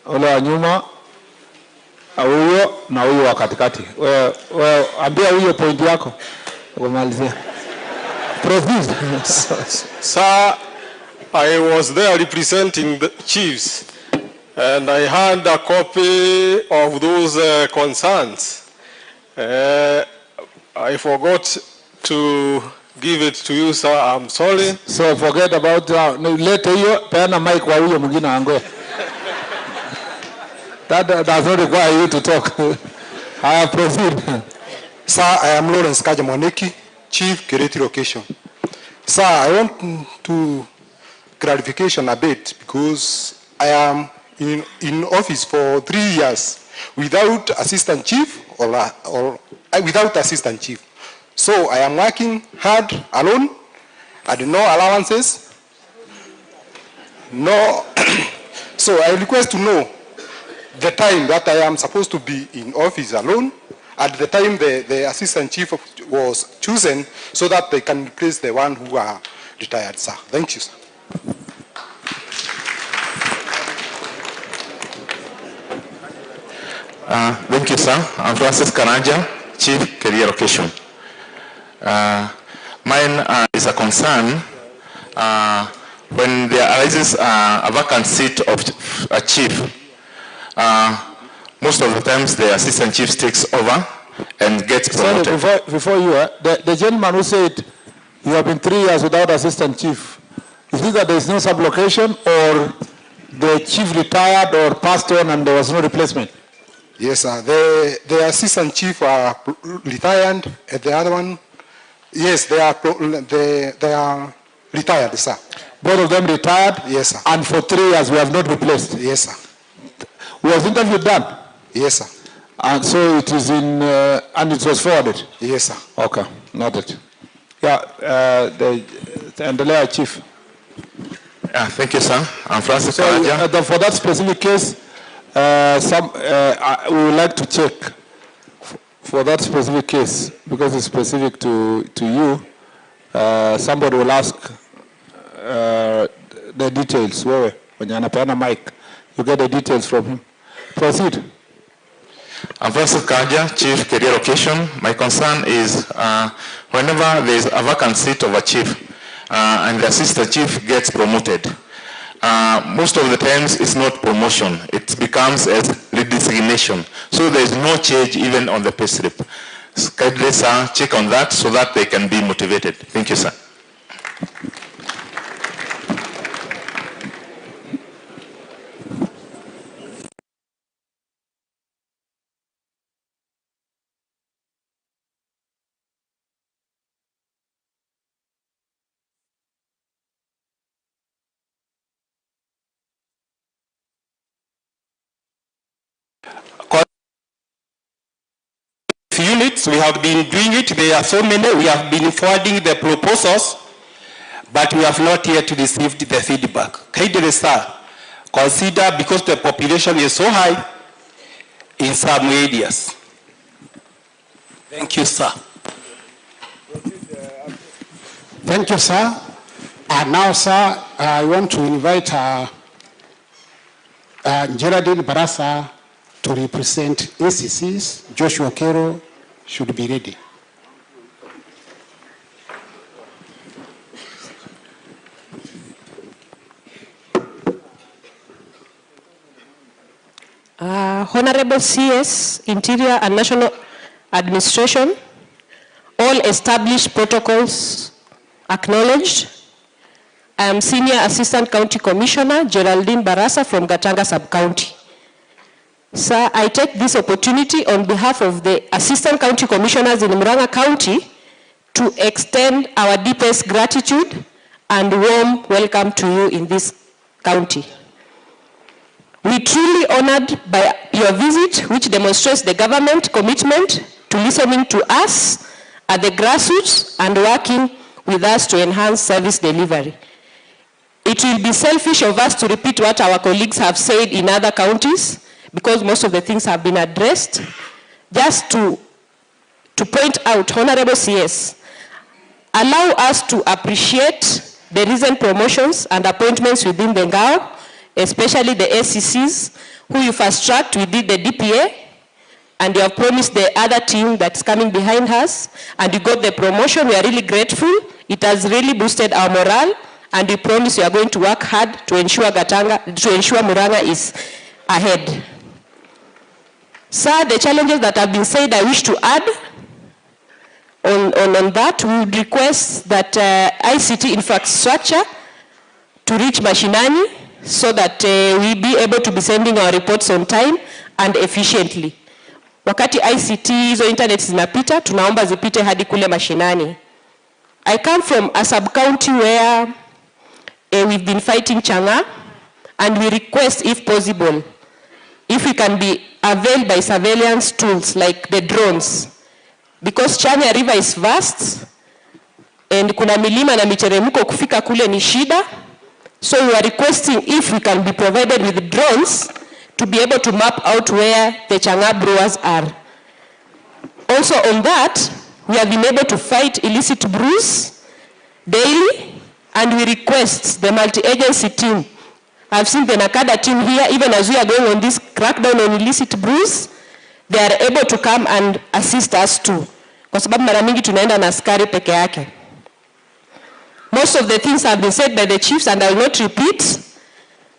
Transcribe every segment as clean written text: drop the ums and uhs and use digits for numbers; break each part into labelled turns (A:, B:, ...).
A: ule wa nyuma, huyo na huyo wa katikati. Wewe ambia huyo point yako. Kumalizia.
B: Sir, I was there representing the chiefs, and I had a copy of those concerns. I forgot to give it to you, sir. I'm sorry.
A: So forget about later you peana mic wa huyo mwingine angoe. That does not require you to talk. I proceed.
C: Sir, I am Lawrence Kajamoneki, Chief Kireti Location. Sir, I want to clarification a bit because I am in office for 3 years without assistant chief or without assistant chief. So I am working hard alone and no allowances. No. So I request to know the time that I am supposed to be in office alone at the time the assistant chief was chosen so that they can replace the one who are retired, sir. Thank you, sir.
D: Thank you, sir. I'm Francis Karanja, Chief Career Location. Mine is a concern when there arises a vacant seat of a chief. Most of the times the assistant chief takes over and gets promoted.
A: Sorry, before you, the gentleman who said you have been 3 years without assistant chief, is it that there is no sublocation or the chief retired or passed on and there was no replacement?
C: Yes, sir. The assistant chief are retired, and the other one, yes, they are retired, sir.
A: Both of them retired?
C: Yes, sir.
A: And for 3 years we have not replaced?
C: Yes, sir.
A: Was interview done?
C: Yes, sir.
A: And so it is in, and it was forwarded?
C: Yes, sir.
A: Okay, noted. Yeah, the Endelea Chief.
D: Thank you, sir. I'm Francis
A: So,
D: Karanja.
A: for that specific case, we would like to check for that specific case, because it's specific to you. Somebody will ask the details. When you anapeana mic, you get the details from him. Proceed.
D: I'm Francis Karanja, Chief Career Location. My concern is whenever there is a vacant seat of a chief and the assistant chief gets promoted, most of the times it's not promotion, it becomes as redesignation. So there is no change even on the pay slip. Kindly, sir, check on that so that they can be motivated. Thank you, sir.
E: Units, we have been doing it. There are so many. We have been forwarding the proposals, but we have not yet received the feedback. Kindly, sir, consider, because the population is so high in some areas. Thank you, sir.
F: Thank you, sir. And now, sir, I want to invite Geraldine Barasa to represent ACCs. Joshua Kero should be ready.
G: Honorable CS, Interior and National Administration, all established protocols acknowledged. I am Senior Assistant County Commissioner Geraldine Barasa from Gatanga Sub-County. Sir, I take this opportunity on behalf of the Assistant County Commissioners in Murang'a County to extend our deepest gratitude and warm welcome to you in this county. We truly honored by your visit, which demonstrates the government commitment to listening to us at the grassroots and working with us to enhance service delivery. It will be selfish of us to repeat what our colleagues have said in other counties, because most of the things have been addressed. Just to point out, Honorable CS, allow us to appreciate the recent promotions and appointments within the Ngao, especially the SCCs, who you fast-tracked. We did the DPA, and you have promised the other team that's coming behind us, and you got the promotion. We are really grateful. It has really boosted our morale, and we promise you are going to work hard to ensure Murang'a is ahead. Sir, the challenges that have been said, I wish to add on that. We would request that ICT infrastructure to reach mashinani so that we be able to be sending our reports on time and efficiently. Wakati ICT hizo internet zinapita, tunaomba zipite hadi kule mashinani. I come from a sub-county where we've been fighting Chang'a, and we request, if possible, if we can be availed by surveillance tools like the drones. Because Chania River is vast, and kuna milima na miteremko kufika kule ni shida. So we are requesting if we can be provided with drones to be able to map out where the Chang'a brewers are. Also on that, we have been able to fight illicit brews daily, and we request the multi-agency team. I've seen the Nakada team here, even as we are going on this crackdown on illicit brews, they are able to come and assist us too. Kwa sababu mara mingi tunaenda na askari peke yake. Most of the things have been said by the chiefs, and I will not repeat.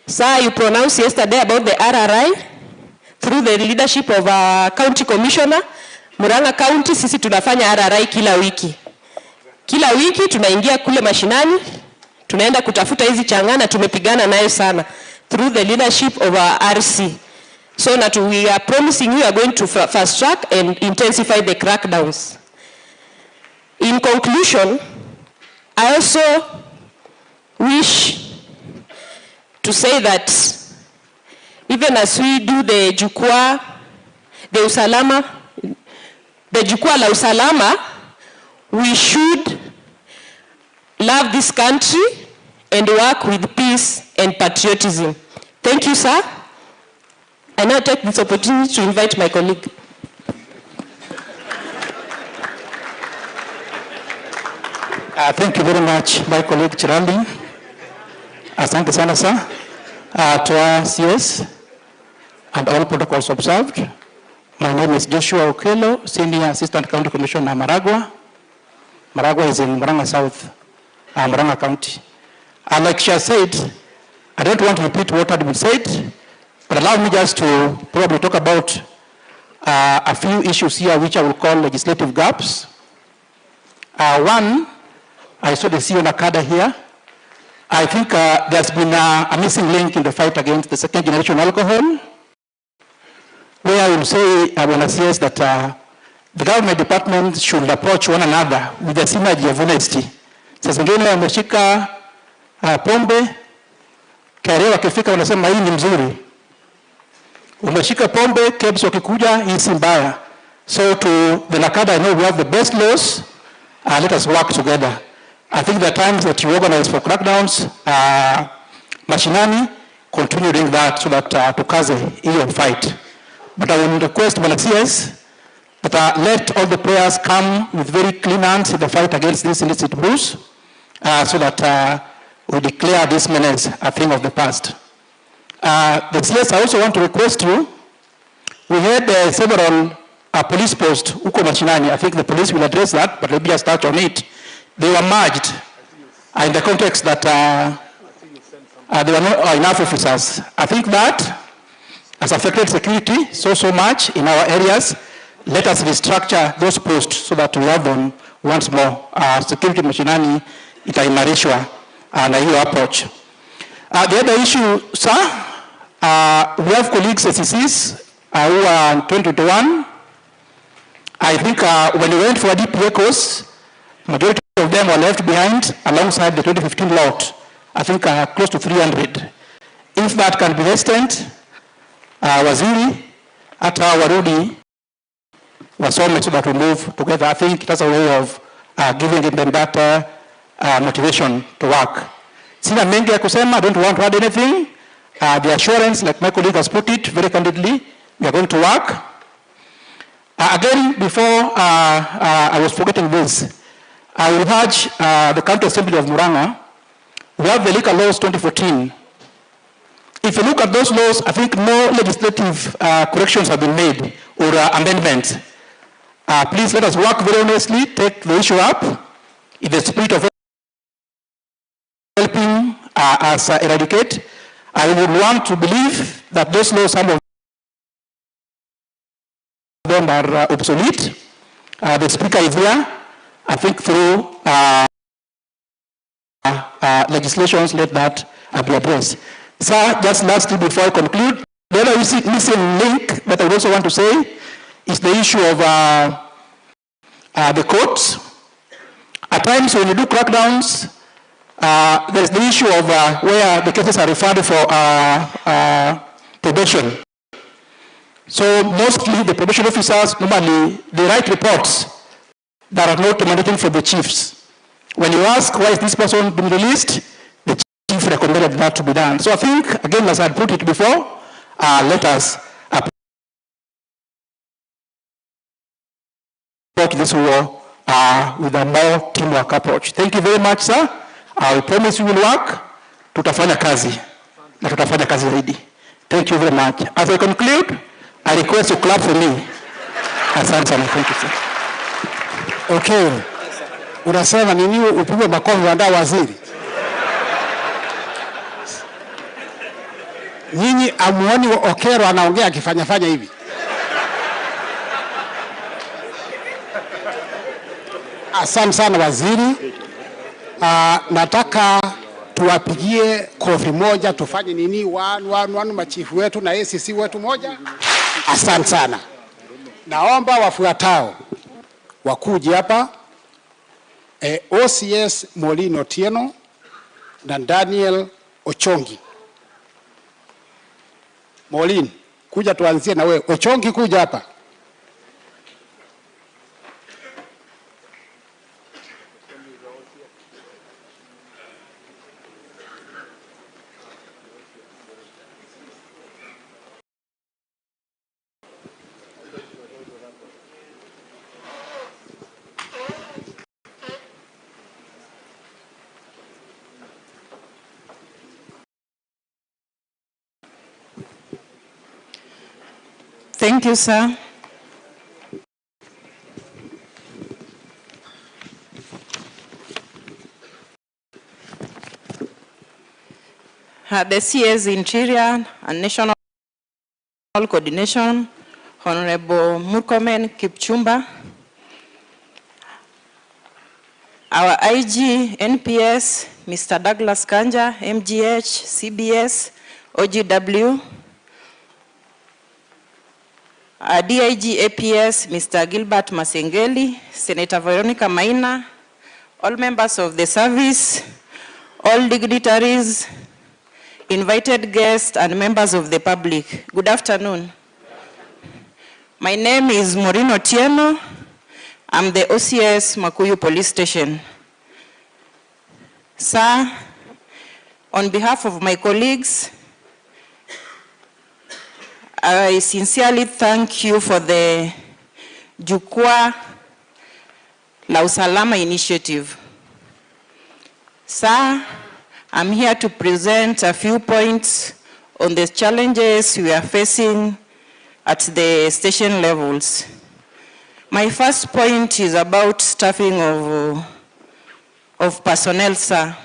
G: Sir, you pronounced yesterday about the RRI through the leadership of our county commissioner. Murang'a County, sisi tunafanya RRI kila wiki. Kila wiki tunaingia kule mashinani, tunaenda kutafuta hizi Chang'a, na tumepigana nayo sana through the leadership of our RC. So that we are promising we are going to fast track and intensify the crackdowns. In conclusion, I also wish to say that even as we do the Jukwa, the Usalama, the Jukwa la Usalama, we should love this country and work with peace and patriotism. Thank you, sir. I now take this opportunity to invite my colleague.
F: Thank you very much, my colleague Chirandi. Asante sana sir. To our CS and all protocols observed. My name is Joshua Okelo, Senior Assistant County Commissioner Maragua. Maragua is in Murang'a South, Murang'a County. Like she has said, I don't want to repeat what had been said, but allow me just to probably talk about a few issues here which I will call legislative gaps. One, I saw the CEO Nakada here. I think there's been a missing link in the fight against the second generation alcohol, where I will say, when I say that the government departments should approach one another with the synergy of honesty. Sasa zingine wameshika pombe, kare wakifika wanasema hii ni mzuri. Umeshika pombe, kebs wakikuja, hii si mbaya. So to the Nakada, I know we have the best laws. Let us work together. I think the times that you organize for crackdowns, mashinani, continue doing that so that tukaze hiyo fight. But I will request CS that let all the players come with very clean hands in the fight against these illicit brews, so that we declare this menace a thing of the past. The CS, I also want to request you, we had several police posts huko mashinani. I think the police will address that, but let me just touch on it. They were merged in the context that there were not enough officers. I think that has affected security so much in our areas. Let us restructure those posts so that we have them once more. Security mashinani itaimarishwa na hiyo approach. The other issue, sir, we have colleagues SCCs who are in 2021. I think when we went for a DPA course, majority of them were left behind alongside the 2015 lot. I think close to 300. If that can be hastened, waziri, hata warudi, wasome so that we move together. I think that's a way of giving them that motivation to work. Sina mengi ya kusema, I don't want to add anything. The assurance, like my colleague has put it very candidly, we are going to work. Again, before I was forgetting this, I will urge the County Assembly of Murang'a. We have the liquor laws 2014. if you look at those laws, I think no legislative corrections have been made or amendments. Please let us work very honestly, take the issue up in the spirit of helping us eradicate. I would want to believe that those laws, some of them are obsolete. The speaker is here. I think through legislations, let that be addressed. Sir, just lastly before I conclude, the other missing link that I also want to say is the issue of the courts. At times when you do crackdowns, there's the issue of where the cases are referred for probation. So mostly the probation officers, normally they write reports that are not emanating from the chiefs. When you ask why is this person been released, the chief recommended that to be done. So I think, again, as I put it before, let us approach this war with a more teamwork approach. Thank you very much, sir. I promise we will work. Tutafanya kazi. Na tutafanya kazi zaidi. Thank you very much. As I conclude, I request you clap for me. Asante sana. Thank you, sir.
H: Okay. Unasema nini upigwe makofi wa waziri? Nyinyi amuoni Okero anaongea akifanya hivi? Asante sana waziri. Nataka tuwapigie kofi moja, tufanye nini wanu machifu wetu na ACC wetu moja. Asante sana. Naomba wafuatao wakuje hapa, OCS Molino Otieno na Daniel Ochongi. Molin, kuja tuanzie na wewe. Ochongi, kuja hapa.
I: Thank you, sir. The CS Interior and National Coordination, Honorable Murkomen Kipchumba, our IG, NPS, Mr. Douglas Kanja, MGH, CBS, OGW, DIG APS, Mr. Gilbert Masengeli, Senator Veronica Maina, all members of the service, all dignitaries, invited guests, and members of the public. Good afternoon. My name is Molino Otieno. I'm the OCS Makuyu Police Station. Sir, on behalf of my colleagues, I sincerely thank you for the Jukwa La Usalama initiative. Sir, I'm here to present a few points on the challenges we are facing at the station levels. My first point is about staffing of personnel, sir.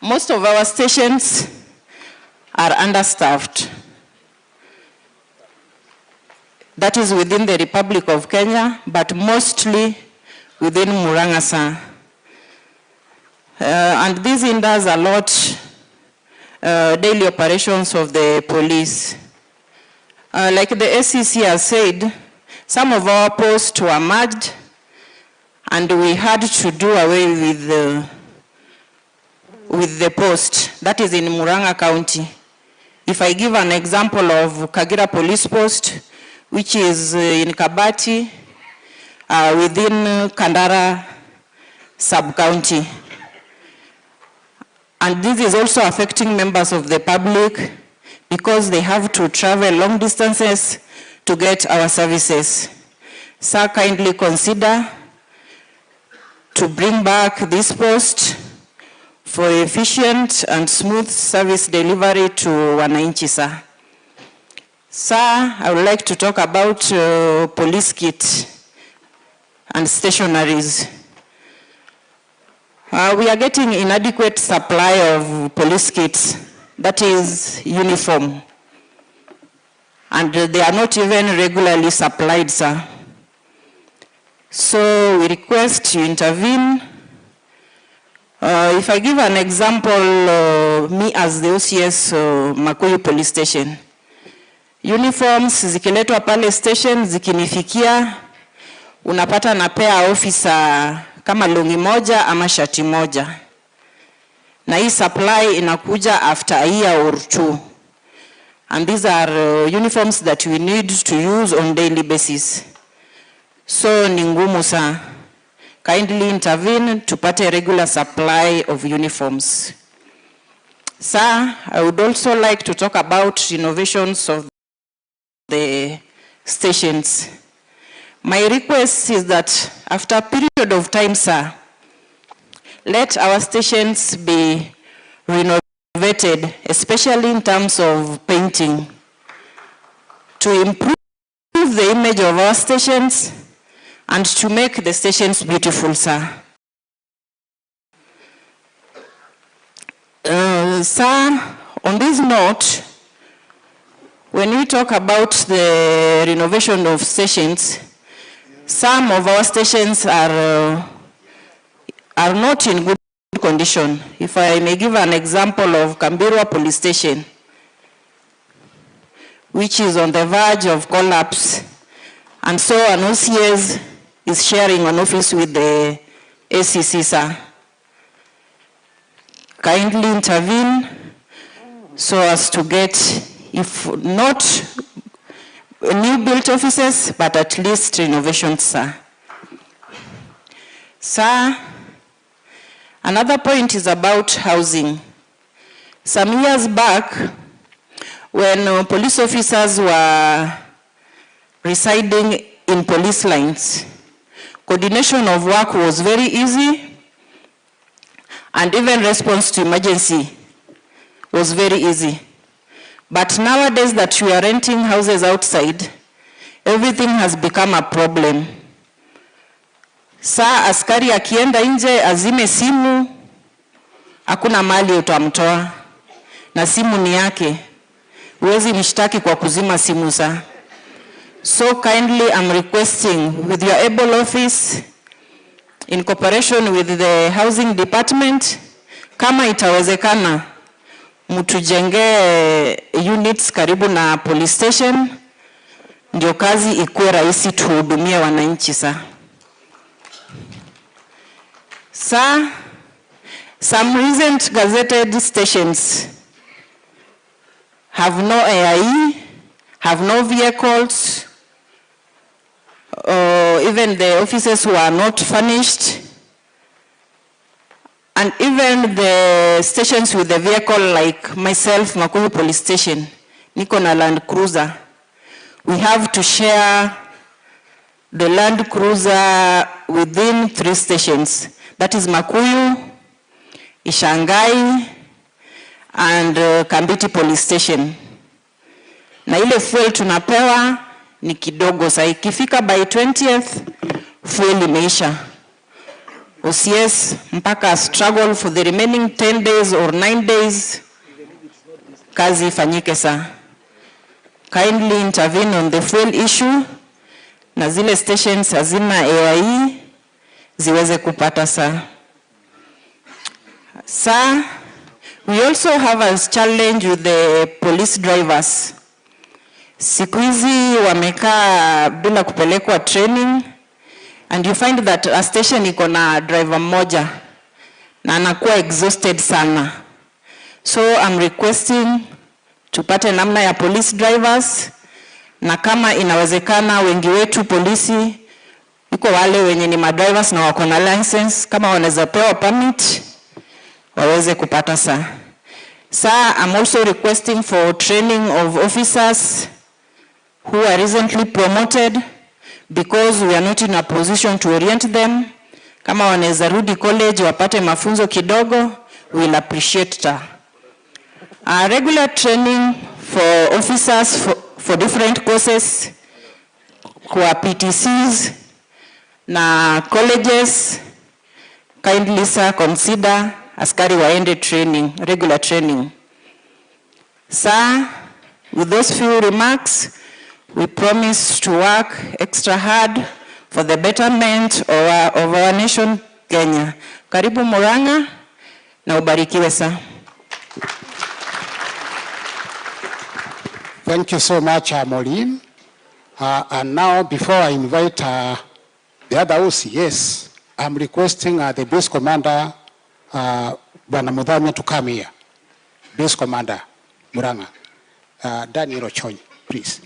I: Most of our stations are understaffed. That is within the Republic of Kenya, but mostly within Murang'a, sir. And this hinders a lot daily operations of the police. Like the SEC has said, some of our posts were merged and we had to do away with the post. That is in Murang'a County. If I give an example of Kagira Police Post, which is in Kabati, within Kandara sub-county. And this is also affecting members of the public because they have to travel long distances to get our services. Sir, kindly consider to bring back this post for efficient and smooth service delivery to wananchi, sir. Sir, I would like to talk about police kit and stationaries. We are getting inadequate supply of police kits, that is uniform, and they are not even regularly supplied, sir. So we request you intervene. If I give an example, me as the OCS Makuyu Police Station, uniforms zikiletwa pale station zikinifikia, unapata napea officer kama longi moja ama shati moja. Na hii supply inakuja after a year or two. And these are uniforms that we need to use on daily basis. So ni ngumu sana. Kindly intervene tupate a regular supply of uniforms. Sir, I would also like to talk about renovations of the stations. My request is that after a period of time, sir, let our stations be renovated, especially in terms of painting, to improve the image of our stations and to make the stations beautiful, sir. Sir, on this note, when we talk about the renovation of stations, some of our stations are not in good condition. If I may give an example of Kambirwa Police Station, which is on the verge of collapse, and so an OCS is sharing an office with the ACC, sir. Kindly intervene so as to get, if not new built offices, but at least renovations, sir. Sir, another point is about housing. Some years back, when police officers were residing in police lines, coordination of work was very easy, and even response to emergency was very easy. But nowadays that we are renting houses outside, everything has become a problem. Saa askari akienda nje azime simu, hakuna mali utamtoa, na simu ni yake. Huwezi mshtaki kwa kuzima simu saa. So kindly I'm requesting with your able office, in cooperation with the housing department, kama itawezekana, mtujenge units karibu na police station, ndio kazi ikuwe rahisi tuhudumie wananchi saa. Sir, some recent gazetted stations have no AIE, have no vehicles, even the offices who are not furnished, and even the stations with the vehicle, like myself, Makuyu Police Station, niko na Land Cruiser. We have to share the Land Cruiser within 3 stations. That is Makuyu, Ishangai, and Kambiti Police Station. Na ile fuel tunapewa ni kidogo. Sa ikifika by 20th, fuel imeisha. OCS mpaka struggle for the remaining 10 days or 9 days. Kazi ifanyike sa. Kindly intervene on the fuel issue. Na zile stations hazina AIE ziweze kupata sa. Sir, we also have a challenge with the police drivers. Siku hizi wamekaa bila kupelekwa training, and you find that a station iko na driver mmoja na anakuwa exhausted sana. So I'm requesting tupate namna ya police drivers, na kama inawezekana wengi wetu polisi iko wale wenye ni madrivers na wako na license, kama wanaweza pewa permit waweze kupata saa. Sir, I'm also requesting for training of officers who are recently promoted, because we are not in a position to orient them. Kama wanaweza rudi college wapate mafunzo kidogo, will appreciate that. Regular training for officers for different courses kwa PTCs na colleges, kindly sir consider askari waende training, regular training. Sir, with those few remarks, we promise to work extra hard for the betterment of our nation, Kenya. Karibu Murang'a na ubarikiwe sir.
H: Thank you so much, Maureen. And now, before I invite the other OCS, I'm requesting the base commander, Bwana Mudhamia, to come here. Base commander, Murang'a, Daniel Ochony, please.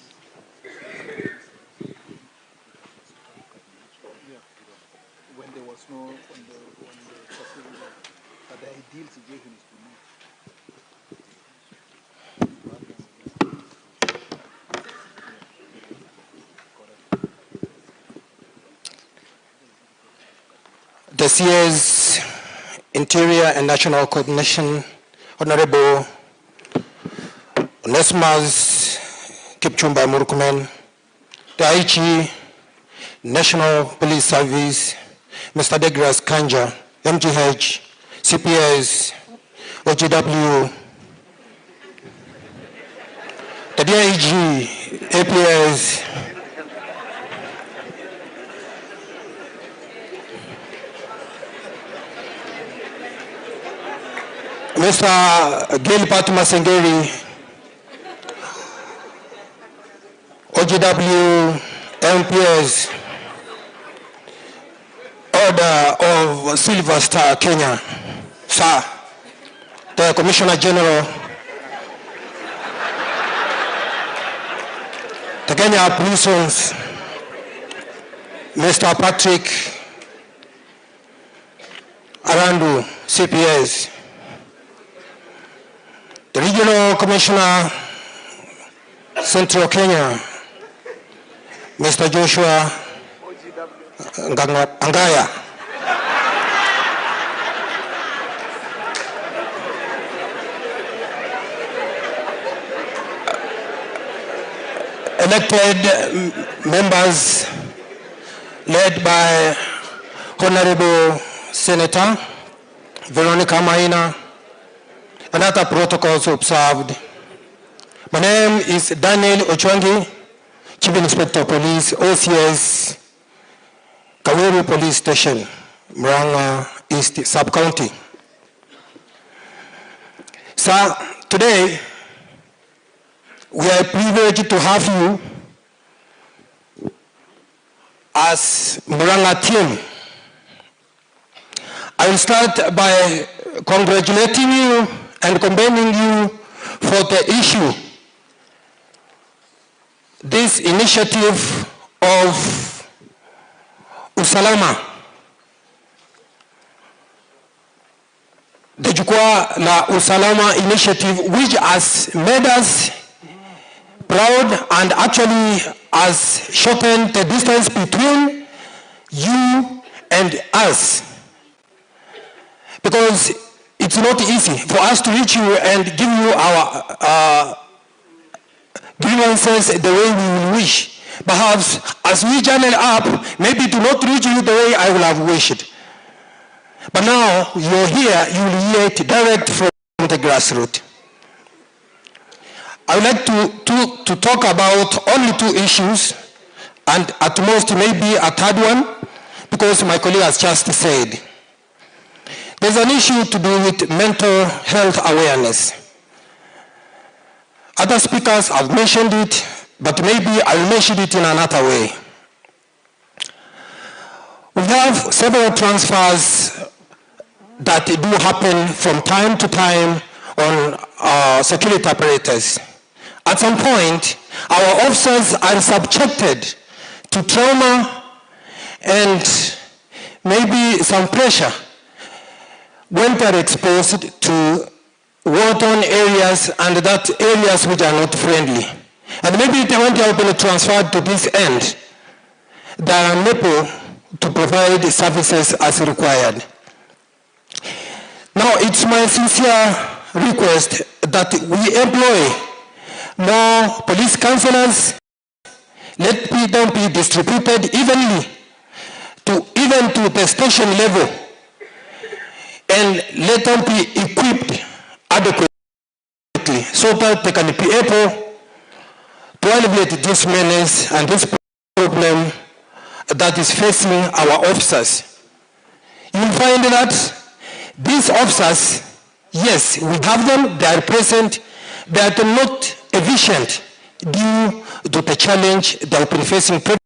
J: The CS, Interior and National Coordination, Honorable Onesimus Kipchumba Murkomen, the IG, National Police Service, Mr. Degras Kanja, MGH, CPS, OGW, the DIG, APS, Mr. Gilbert Masengeli, OGW, MPS, Order of Silver Star, Kenya, Sir, the Commissioner General, the Kenya Police, Mr. Patrick Arandu, CPS, the Regional Commissioner, Central Kenya, Mr. Joshua Angaya, elected members led by Honorable Senator Veronica Maina, and other protocols observed. My name is Daniel Ochwangi, Chief Inspector of Police, OCS, Kaweru Police Station, Murang'a East Sub-County. Sir, today we are privileged to have you as Murang'a team. I will start by congratulating you and commending you for the issue. This initiative of Usalama, the Jukwa na Usalama initiative, which has made us proud and actually has shortened the distance between you and us. Because it's not easy for us to reach you and give you our grievances the way we will wish. Perhaps as we journey up, maybe to not reach you the way I would have wished. But now you're here, you will hear it direct from the grassroots. I would like to talk about only two issues, and at most maybe a third one, because my colleague has just said. There's an issue to do with mental health awareness. Other speakers have mentioned it, but maybe I'll mention it in another way. We have several transfers that do happen from time to time on security apparatus. At some point, our officers are subjected to trauma and maybe some pressure when they're exposed to war-torn areas and that areas which are not friendly. And maybe when they have been transferred to this end, they are unable to provide services as required. Now, it's my sincere request that we employ more police counselors. Let them be distributed evenly even to the station level, and let them be equipped adequately so that they can be able to alleviate this menace and this problem that is facing our officers. You will find that these officers, yes, we have them, they are present, they are not efficient due to the challenge they have been facing previously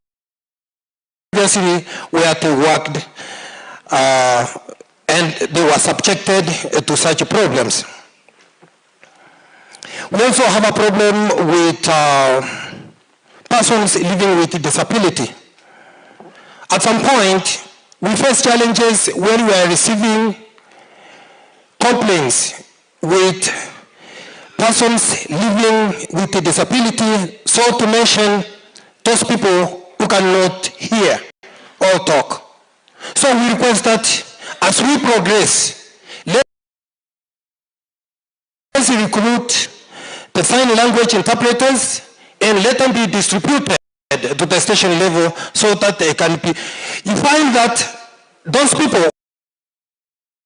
J: where they worked and they were subjected to such problems. We also have a problem with persons living with disability. At some point, we face challenges when we are receiving complaints with persons living with a disability, so to mention those people who cannot hear or talk. So we request that as we progress, let's recruit the sign language interpreters and let them be distributed to the station level so that they can be. You find that those people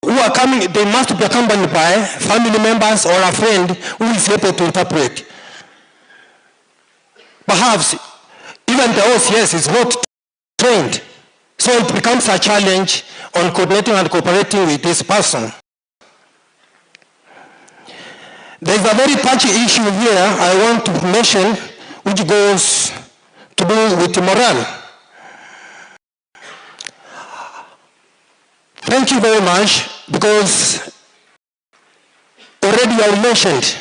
J: who are coming, they must be accompanied by family members or a friend who is able to interpret. Perhaps even the OCS is not trained, so it becomes a challenge on coordinating and cooperating with this person. There is a very touchy issue here I want to mention, which goes to do with morale. Thank you very much, because already I mentioned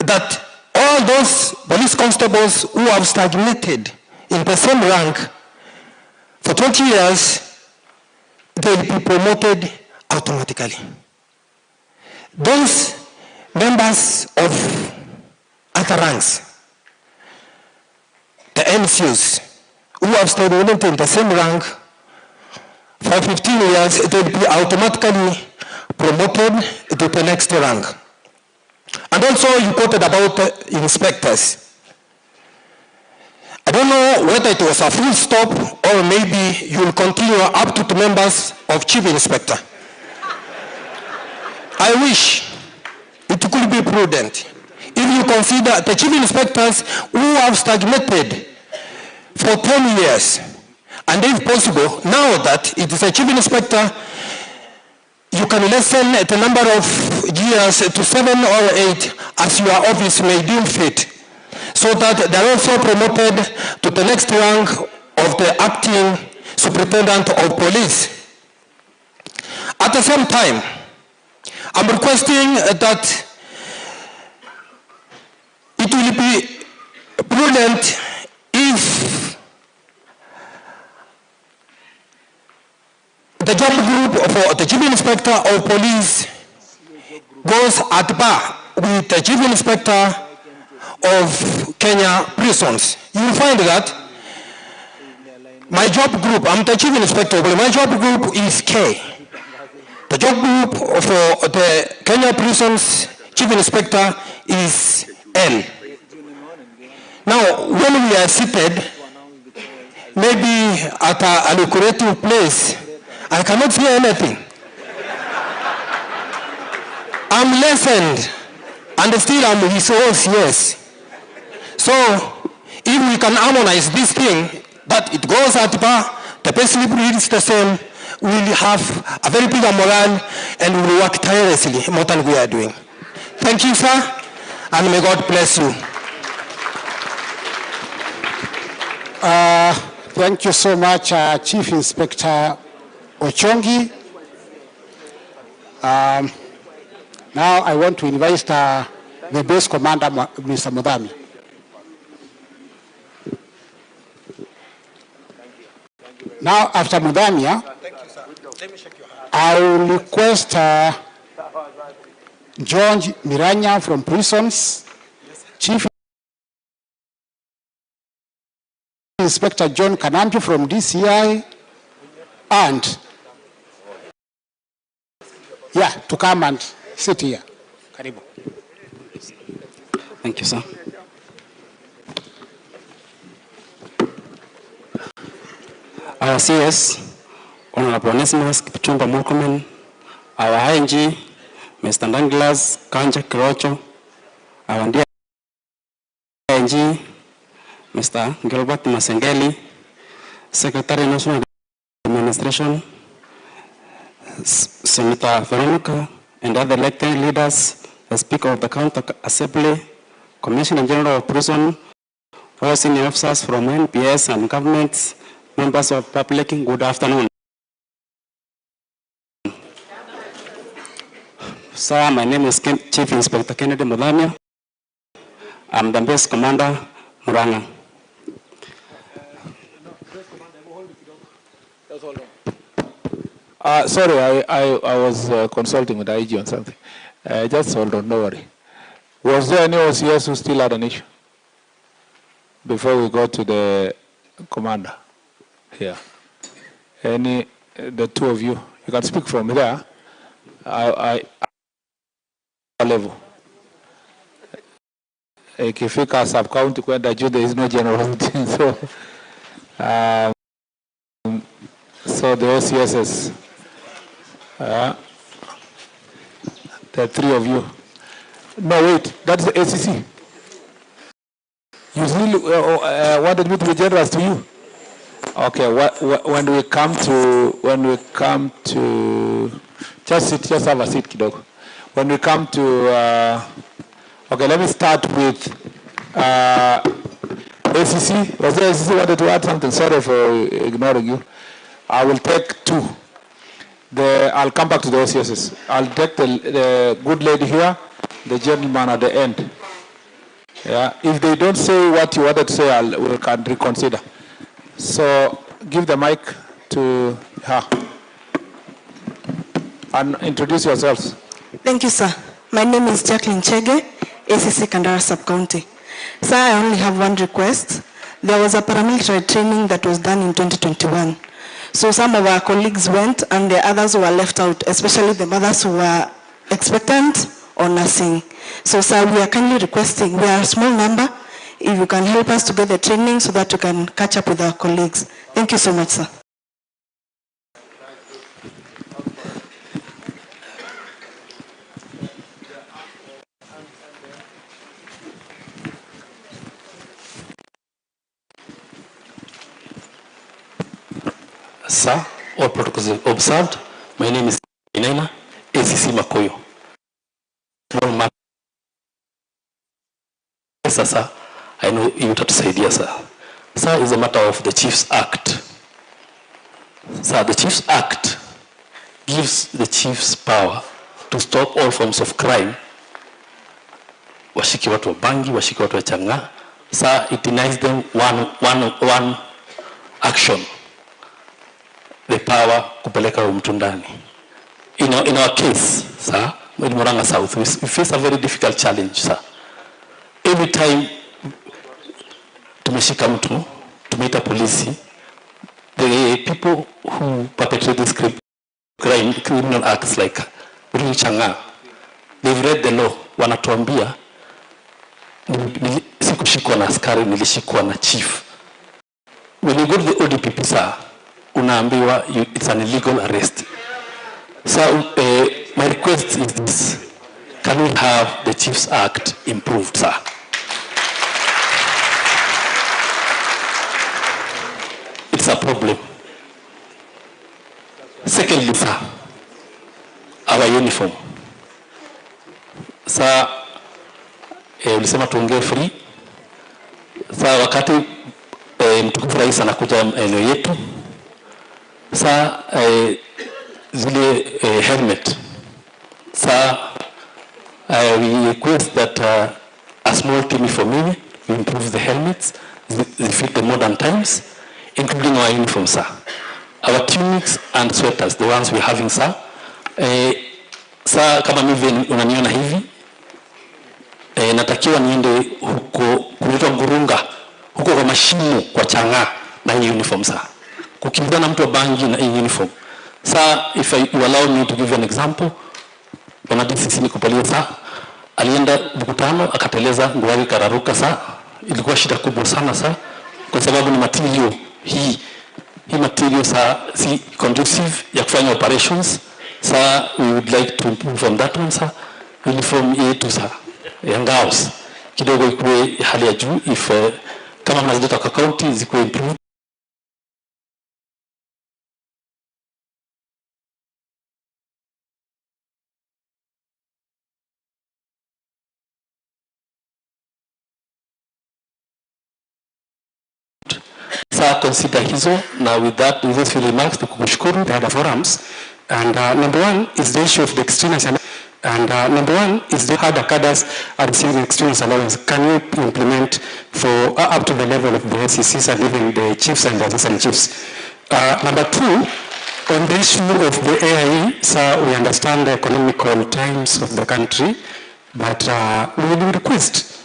J: that all those police constables who have stagnated in the same rank for 20 years, they will be promoted automatically. Those members of other ranks, the NCOs, who have stagnated in the same rank for 15 years, they will be automatically promoted to the next rank. And also you quoted about inspectors. I don't know whether it was a full stop or maybe you will continue up to the members of Chief Inspector. I wish it could be prudent if you consider the Chief Inspectors who have stagnated for 10 years, and if possible, now that it is a Chief Inspector, you can lessen the number of years to 7 or 8 as your office may deem fit, so that they are also promoted to the next rank of the acting superintendent of police. At the same time, I'm requesting that it will be prudent if the job group for the Chief Inspector of Police goes at bar with the Chief Inspector of Kenya prisons. You will find that my job group, I'm the Chief Inspector, but my job group is K. The job group for the Kenya prisons Chief Inspector is L. Now, when we are seated, maybe at a lucrative place, I cannot hear anything. I'm lessened, and still I'm his OCS. So, if we can harmonize this thing, that it goes at bar, the payslip reads the same, we will have a very big morale, and we will work tirelessly more than we are doing. Thank you, sir, and may God bless you.
H: Thank you so much, Chief Inspector Ochongi. Now I want to invite the base commander, Mr. Mudhami. Now, after Mudhami, I will request John Murang'a from prisons, Chief Inspector John Kanampi from DCI, and yeah, to come and sit here. Karibu.
K: Thank you, sir. Our CS, Honorable Onesimus Kipchumba Murkomen, our ING, Mr. Ndanglas Kanja Kirocho, our dear ING, Mr. Gilbert Masengeli, Secretary National Administration, Senator Veronica, and other elected leaders, the Speaker of the County Assembly, Commissioner General of Prison, all senior officers from NPS and governments, members of public, good afternoon. Sir, my name is Chief Inspector Kennedy Mudhamia. I'm the base commander, Murang'a.
A: Sorry, I was consulting with IG on something. Just hold on, don't worry. Was there any OCS who still had an issue? Before we go to the commander here. The two of you can speak from there. I level. Ikifika sub-county kwenda juu, there is no general meeting. So the OCSs, the three of you. No, wait, that's the ACC. You really wanted me to be generous to you? Okay, when we come to, just have a seat, kidogo. When we come to, okay, let me start with ACC. Was there ACC wanted to add something? Sorry for ignoring you. I will take two. I'll come back to the OCSs. I'll take the good lady here, the gentleman at the end. Yeah, if they don't say what you wanted to say, we can reconsider. So give the mic to her and introduce yourselves.
L: Thank you, sir. My name is Jacqueline Chege, ACC Kandara Sub-County. Sir, I only have one request. There was a paramilitary training that was done in 2021. So some of our colleagues went and the others were left out, especially the mothers who were expectant or nursing. So sir, we are kindly requesting, we are a small number, if you can help us to get the training so that we can catch up with our colleagues. Thank you so much, sir.
M: Sir, all protocols observed. My name is Inena, ACC Makoyo. Yes, sir. I know you have to say yes, sir. Sir, it's a matter of the Chief's Act. Sir, the Chief's Act gives the chiefs power to stop all forms of crime. Washiki watu wa bangi, washiki watu wa changa. Sir, it denies them one action. The power kupeleka mtu ndani. In our case, sir, in Murang'a South, we face a very difficult challenge, sir. Every time tumeshika mtu, tumeita polisi, the people who perpetrate this criminal acts like Changa, they've read the law, wanatuambia, sikushikwa na askari, nilishikwa na chief. When you go to the ODPP, sir, unaambiwa it's an illegal arrest. So my request is this: can we have the Chiefs Act improved, sir? It's a problem. Secondly, sir, our uniform. Sir, ulisema tuongee free. Sir, wakati mtukufu rais anakuja eneo yetu, sir, zile helmet. Sir, we request that a small team for me, we improve the helmets, they fit the modern times, including our uniforms, sir. Our tunics and sweaters, the ones we're having, sir. Sir, kama mimi unaniona hivi, natakiwa niende huko kuitwa Murang'a, huko kwa mashimo kwa Changa na hii uniform, sir. Kukimbizana mtu wa bangi na hii uniform. Sir, if you allow me to give you an example, Penalty sisi ni kupalia saa. Alienda mkutano akateleza nguo yake kararuka saa. Ilikuwa shida kubwa sana saa kwa sababu ni material hii material saa si conducive ya kufanya operations. Saa we would like to improve on that one saa. Uniform yetu saa ya ngaos kidogo ikuwe hali ya juu if kama mnazileta kwa county zikuwe improved. Sir, consider hizo. Now with that, with those few remarks, tukushukuru the other forums. And number one is the issue of the extraneous and number one is the hard cadres are receiving extraneous allowance. Can you implement for up to the level of the SECs and even the chiefs and the assistant chiefs? Number two, on the issue of the AIE, sir, we understand the economical times of the country, but we will request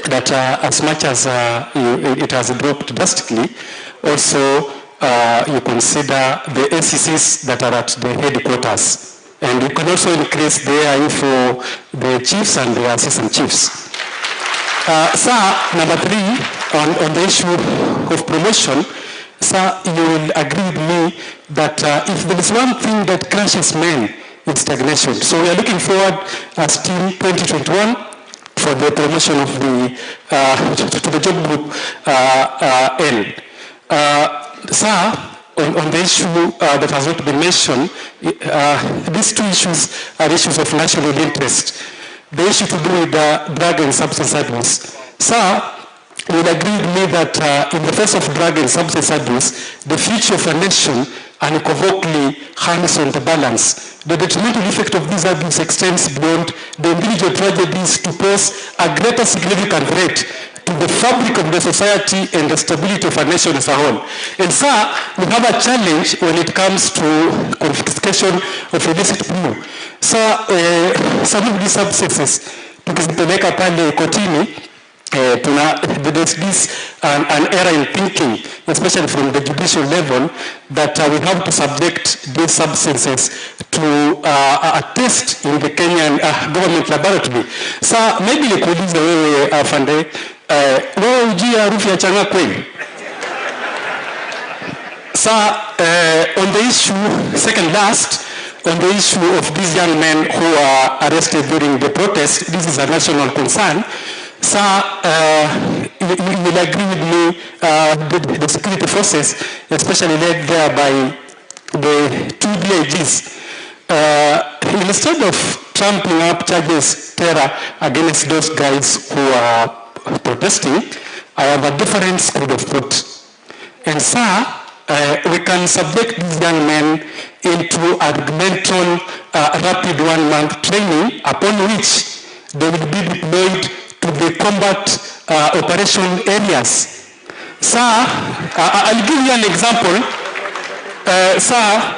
M: that as much as it has dropped drastically, also you consider the SECs that are at the headquarters. And you can also increase the AIE for the chiefs and the assistant chiefs. Sir, number three, on the issue of promotion, sir, you will agree with me that if there is one thing that crushes men, it's stagnation. So we are looking forward as Team 2021 for the promotion of the to the job group N. Sir, on the issue that has not been mentioned, these two issues are issues of national interest. The issue to do with drug and substance abuse. Sir, you will agree with me that in the face of drug and substance abuse, the future of a nation unequivocally hangs on the balance. The detrimental effect of this abuse extends beyond the individual tragedies to pose a greater significant threat to the fabric of the society and the stability of a nation as a whole. And sir, we have a challenge when it comes to confiscation of illicit pool. Sir, some of these substances, tukizipeleka pale kotini, there's this an error in thinking, especially from the judicial level, that we have to subject these substances to a test in the Kenyan government laboratory. So maybe nikuulize wewe afande, wewe ujia harufu ya changa kweli? So on the issue, second last, on the issue of these young men who are arrested during the protest, this is a national concern. Sir, you will agree with me, the security forces, especially led there by the two DIGs, instead of trampling up charges terror against those guys who are protesting, I have a different school of thought. And sir, we can subject these young men into argumental rapid 1 month training upon which they will be deployed to the combat operation areas. Sir, I'll give you an example. Sir,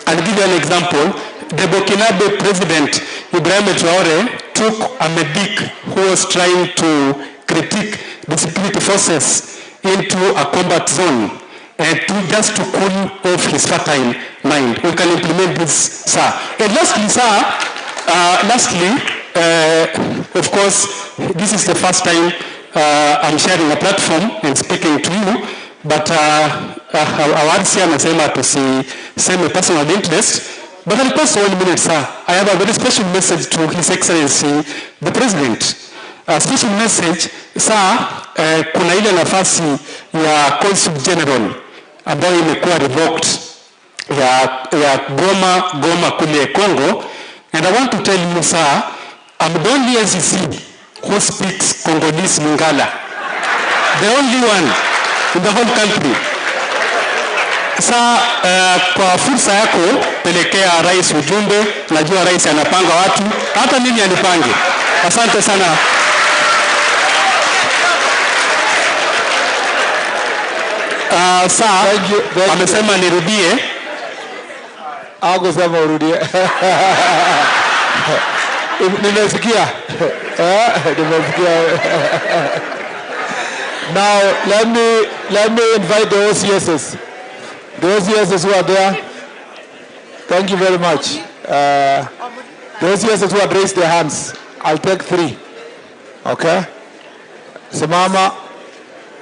M: I'll give you an example. The Burkinabe president, Ibrahim Traore, took a medic who was trying to critique the security forces into a combat zone and just to cool off his fertile mind. We can implement this, sir. And lastly, sir, of course, this is the first time I'm sharing a platform and speaking to you, but our RC anasema tusiseme personal interest, but I'll pass 1 minute, sir. I have a very special message to His Excellency, the President. A special message, sir, kuna ile nafasi ya Consul General ambayo imekuwa revoked ya Goma kule Congo, and I want to tell you, sir, I'm the only SEC who speaks Congolese Lingala. The only one in the whole country. Sasa kwa fursa yako pelekea rais ujumbe, najua rais anapanga watu, hata mimi anipange. Asante sana. Sasa amesema nirudie.
A: Sema urudie. Nimesikia. Now let me invite the OCSs. The OCSs who are there. Thank you very much. Those OCSs who had raised their hands, I'll take 3. Okay? Simama,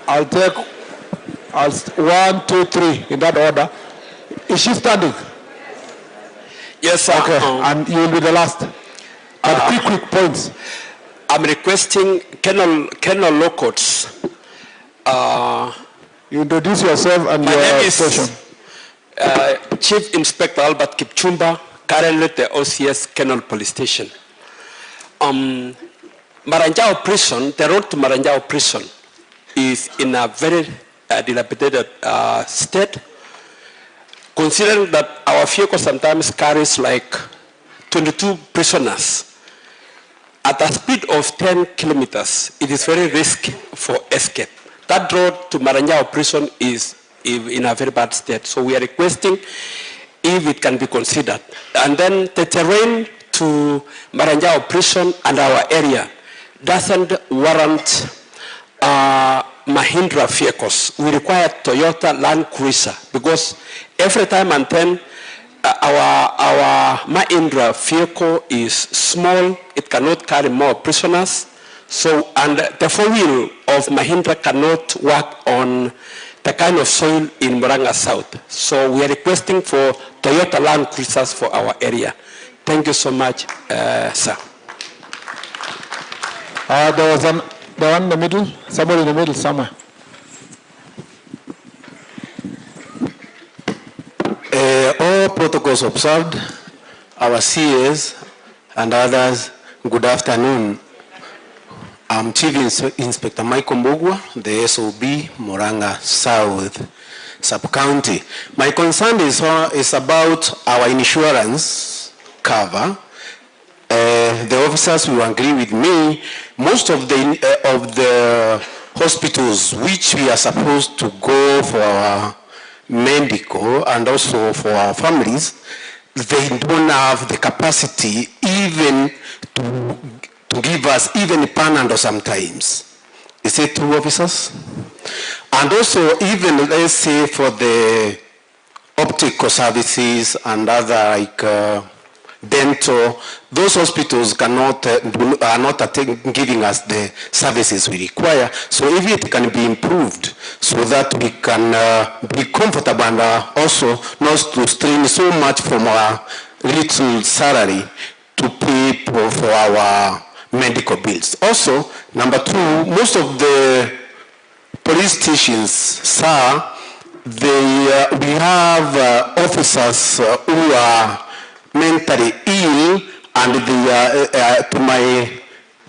A: I'll take 1, 2, 3 in that order. Is she standing?
N: Yes, sir.
A: Okay, and you will be the last. But quick points.
N: I'm requesting Colonel Locots.
A: You introduce yourself and your station.
N: Chief Inspector Albert Kipchumba, currently the OCS Kennel Police Station. Maranjao Prison, the road to Maranjao Prison is in a very dilapidated state. Considering that our vehicle sometimes carries like 22 prisoners at a speed of 10 kilometers, it is very risky for escape. That road to Maranjao Prison is in a very bad state. So we are requesting if it can be considered. And then the terrain to Maranjao Prison and our area doesn't warrant Mahindra vehicles. We require Toyota Land Cruiser because every time and then our Mahindra vehicle is small, it cannot carry more prisoners. So, and the 4-wheel of Mahindra cannot work on the kind of soil in Murang'a South. So we are requesting for Toyota Land Cruisers for our area. Thank you so much, sir.
A: There was the one in the middle, somebody in the middle somewhere.
O: All protocols observed, our CAs and others, good afternoon. I'm Chief Inspector Michael Mbugwa, the SOB, Murang'a South Sub-County. My concern is about our insurance cover. The officers will agree with me. Most of the hospitals which we are supposed to go for our medical and also for our families, they don't have the capacity even to give us even a Panadol sometimes. Is it true, officers? And also even, let's say, for the optical services and other like dental, those hospitals are not giving us the services we require. So if it can be improved so that we can be comfortable and also not to strain so much from our little salary to pay for our medical bills. Also, number 2, most of the police stations, sir, we have officers who are mentally ill, and they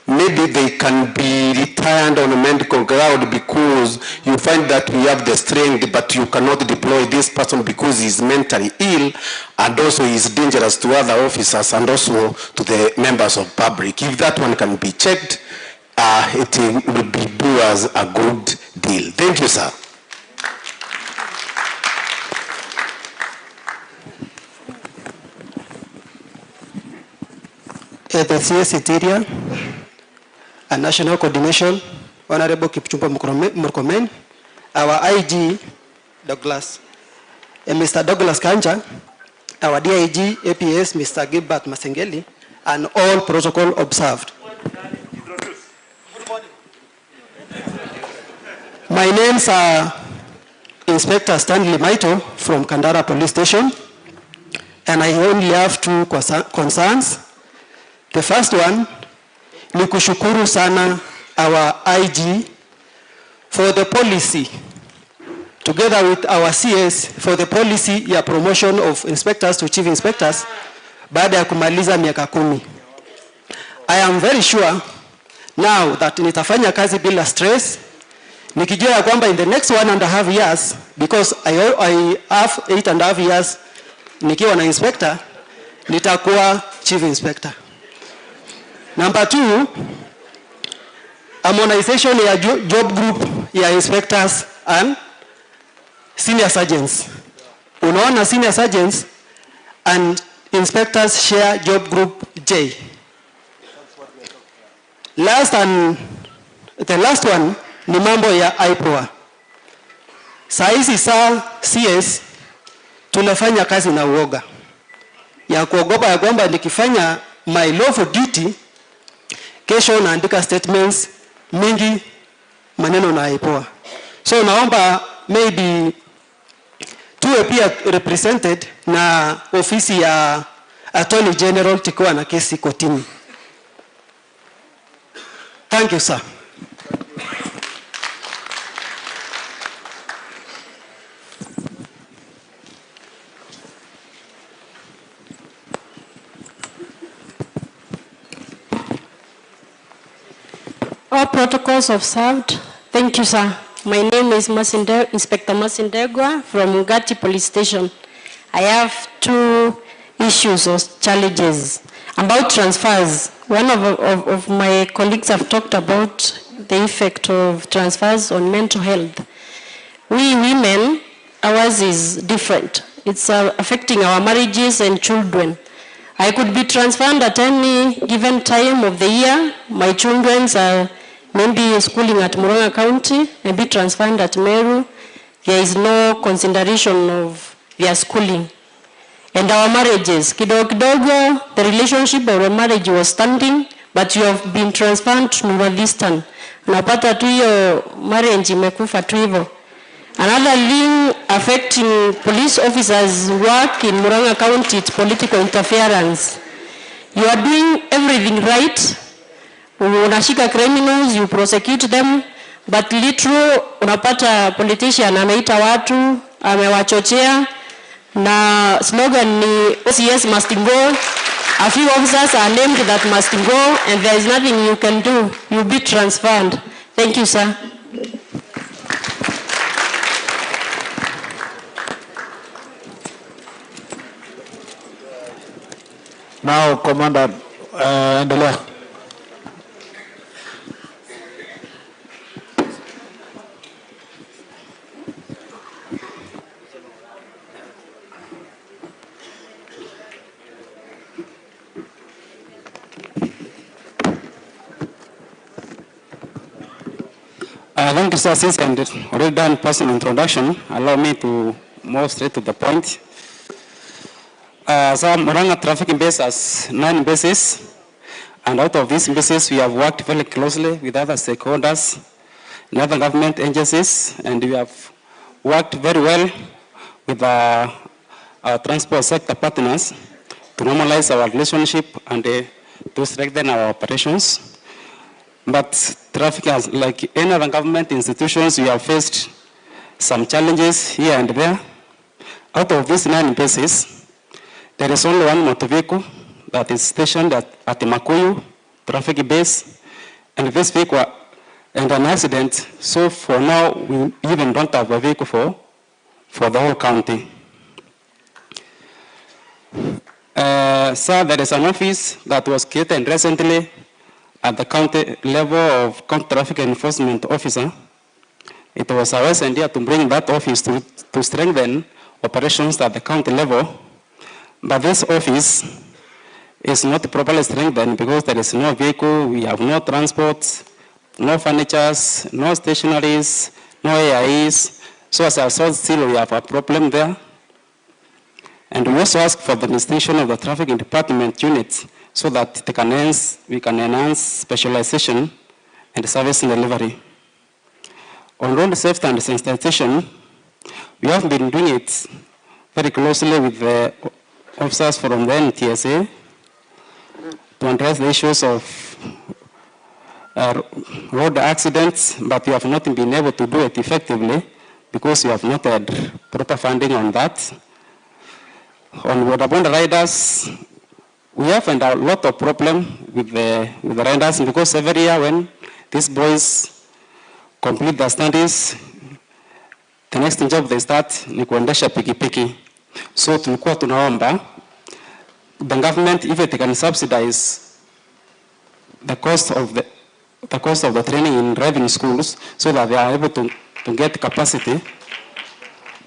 O: maybe they can be retired on a medical ground because you find that we have the strength, but you cannot deploy this person because he's mentally ill, and also he's dangerous to other officers and also to the members of public. If that one can be checked, it will be do as a good deal. Thank you, sir.
F: The CS Interior and National Coordination, Honorable Kipchumba Murkomen, our IG, Douglas, and Mr. Douglas Kanja, our DIG, APS, Mr. Gilbert Masengeli, and all protocol observed. My names are Inspector Stanley Maito from Kandara Police Station, and I only have 2 concerns. The first one, ni kushukuru sana our IG for the policy, together with our CS, for the policy ya promotion of inspectors to chief inspectors baada ya kumaliza miaka 10. I am very sure now that nitafanya kazi bila stress, nikijua ya kwamba in the next 1.5 years, because I have 8.5 years nikiwa na inspector, nitakuwa chief inspector. Number 2, harmonization ya job group ya inspectors and senior sergeants. Unaona senior sergeants and inspectors share job group J. The last one ni mambo ya IPOA. Saa hizi saa CS tunafanya kazi na uoga.
P: ya kuogopa ya kwamba nikifanya my lawful duty, kesho naandika statements mingi, maneno naipoa. So naomba maybe tuwe pia represented na ofisi ya Attorney General tukiwa na kesi kotini. Thank you, sir.
G: All protocols observed. Thank you, sir. My name is Inspector Masindegwa from Mugati Police Station. I have two issues or challenges about transfers. One of my colleagues have talked about the effect of transfers on mental health. We women, ours is different. It's affecting our marriages and children. I could be transferred at any given time of the year. My children are maybe schooling at Murang'a County and be transferred at Meru. There is no consideration of their schooling. And our marriages, kidogo, the relationship of the marriage was standing, but you have been transferred to Northeastern. Napata tu hiyo marriage imekufa tu hivyo. Another thing affecting police officers' work in Murang'a County is political interference. You are doing everything right. Unashika criminals, you prosecute them, but literally unapata politician ameita watu, amewachochea, na slogan ni OCS must go. A few officers are named that must go, and there is nothing you can do. You'll be transferred. Thank you, sir.
A: Now, Commander, endelea.
K: Thank you, sir. Since I'm already done personal introduction, allow me to move straight to the point. So Murang'a trafficking base has 9 bases, and out of these bases, we have worked very closely with other stakeholders and other government agencies, and we have worked very well with our transport sector partners to normalize our relationship and to strengthen our operations. But traffic, has, like any other government institutions, we have faced some challenges here and there. Out of these 9 bases, there is only one motor vehicle that is stationed at the Makuyu traffic base, and this vehicle and an accident. So for now, we even don't have a vehicle for the whole county. So there is an office that was created recently at the county level of county traffic enforcement officer. It was our idea to bring that office to strengthen operations at the county level. But this office is not properly strengthened because there is no vehicle, we have no transport, no furnitures, no stationaries, no AIs. So as a result, still we have a problem there. And we also ask for the administration of the traffic department unit so that we can enhance specialization and service delivery. On road safety and sensitization, we have been doing it very closely with the officers from the NTSA to address the issues of road accidents, but we have not been able to do it effectively because we have not had proper funding on that. On waterborne riders, we have had a lot of problem with the riders because every year when these boys complete their studies, the next job they start ni kuendesha pikipiki. So tulikuwa tunaomba the government, if it can subsidize the cost of the training in driving schools so that they are able to get capacity,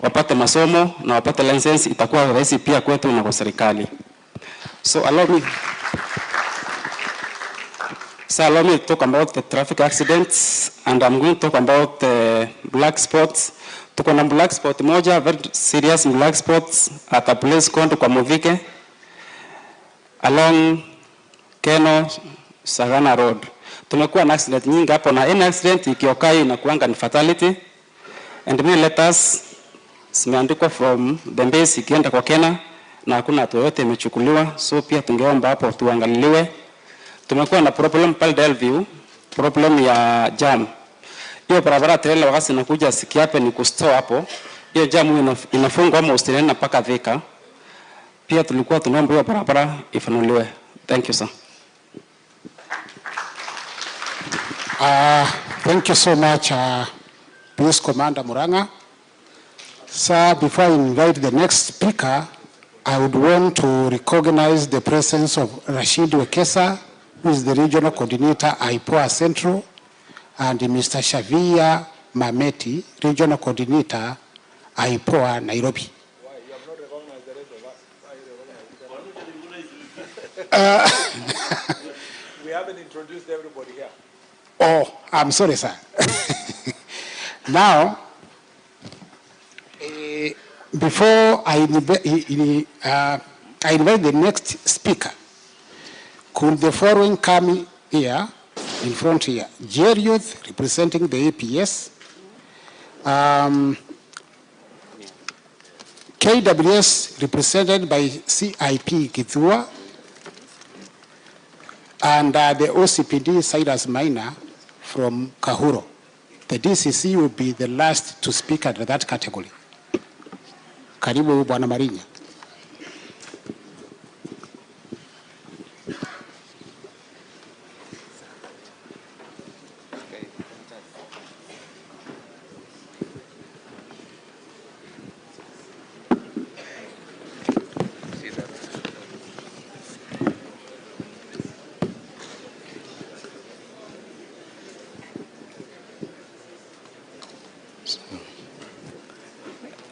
K: wapate masomo na wapate license, itakuwa rahisi pia kwetu na kwa serikali. So allow me to talk about the traffic accidents, and I'm going to talk about black spots. Tuko na black spot moja, very serious black spots at a place called Kwamuvike. along Keno Sagana Road. Tumekuwa na accident nyingi hapo, na any accident ikiokai inakuanga ni fatality. And many letters zimeandikwa from the base ikienda kwa Kena na hakuna hatua yote imechukuliwa, so pia tungeomba hapo tuangaliliwe. Tumekuwa na problem pale Delview, problem ya jam. Hiyo barabara trailer wakati inakuja sikiape ni kustore hapo. Hiyo jam inafungwa almost inaenda mpaka Thika. Pia tulikuwa tunaomba hiyo barabara ifanuliwe. Thank you, sir.
H: Thank you so much, Police Commander Murang'a. Sir, before I invite the next speaker, I would want to recognize the presence of Rashid Wekesa, who is the regional coordinator, IPOA Central, and Mr. Shavia Mameti, regional coordinator, IPOA Nairobi.
A: We haven't introduced everybody here.
H: Oh, I'm sorry, sir. Now, before I invite the next speaker, could the following come here, in front here? JR Youth, representing the APS. KWS, represented by CIP Kithua. And the OCPD Cyrus Minor from Kahuro. The DCC will be the last to speak under that category. Karibu Bwana Marinya.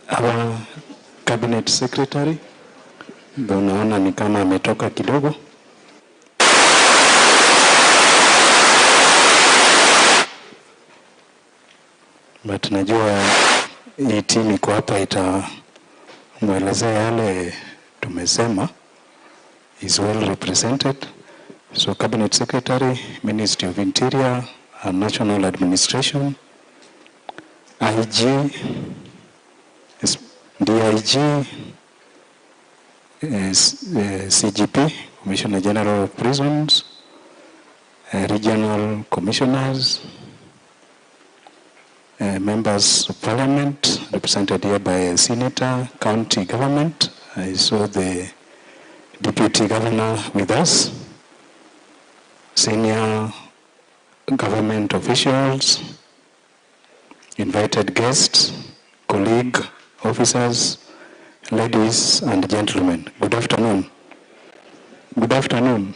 Q: Our cabinet secretary, ndio naona ni kama ametoka kidogo. But najua hii timu iko hapa itamwelezea yale tumesema, is well represented. So cabinet secretary, Ministry of Interior and National Administration, IG, DIG, CGP, Commissioner General of Prisons, regional commissioners, members of parliament, represented here by a senator, county government. I saw the deputy governor with us, senior government officials, invited guests, colleague, officers, ladies and gentlemen. Good afternoon. Good afternoon.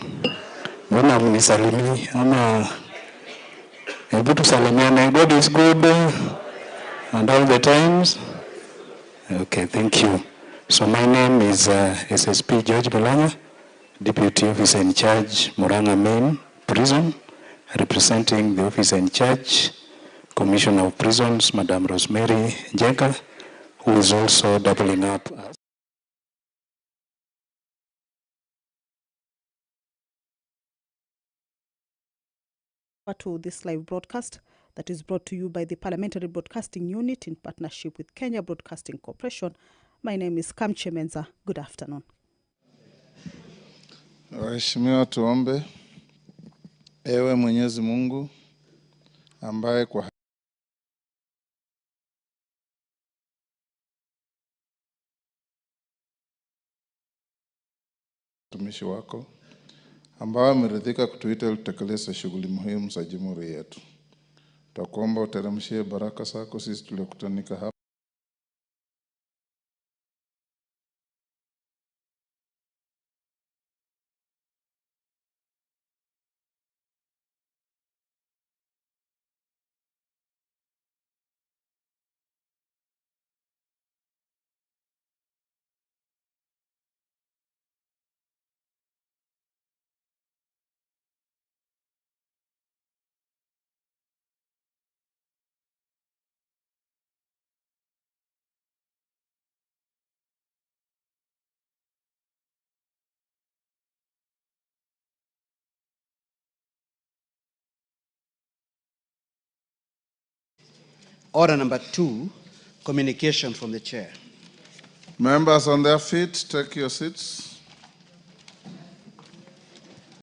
Q: Mbona mnisalimi ama hebu tusalimiane? God is good and all the times. Okay, thank you. So my name is SSP George Bolanya, Deputy Officer in Charge, Murang'a Main Prison, representing the Officer in Charge, Commissioner of Prisons, Madam Rosemary Jenga, who is also doubling up as
R: to this live broadcast that is brought to you by the Parliamentary Broadcasting Unit in partnership with Kenya Broadcasting Corporation. My name is Kamche Menza. Good afternoon.
S: Waheshimiwa, tuombe. Ewe Mwenyezi Mungu ambaye kwa mtumishi wako ambao ameridhika kutuita tutekeleze shughuli muhimu za jamhuri yetu. Tutakuomba uteremshie baraka zako sisi tuliokutanika hapa.
T: Order number 2, communication from the chair.
S: Members on their feet, take your seats.